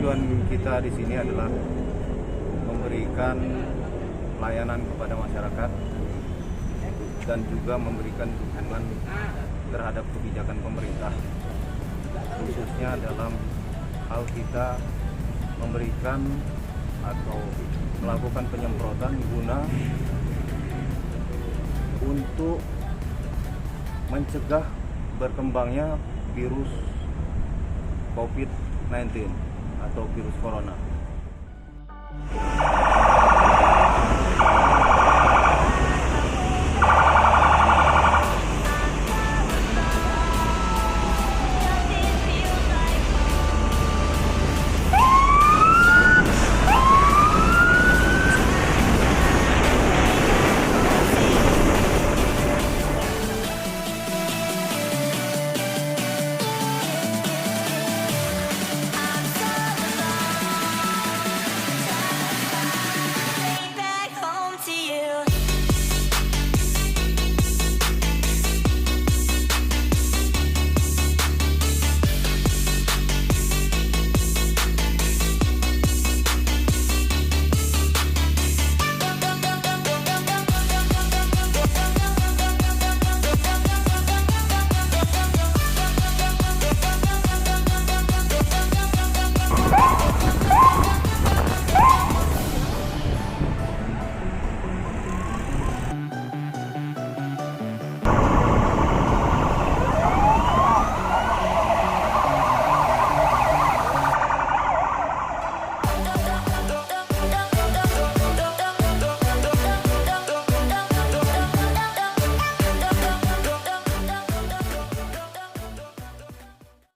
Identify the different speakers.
Speaker 1: tujuan kita di sini adalah memberikan pelayanan kepada masyarakat dan juga memberikan dukungan terhadap kebijakan pemerintah, khususnya dalam hal kita memberikan atau melakukan penyemprotan guna untuk mencegah berkembangnya virus COVID-19 atau virus corona.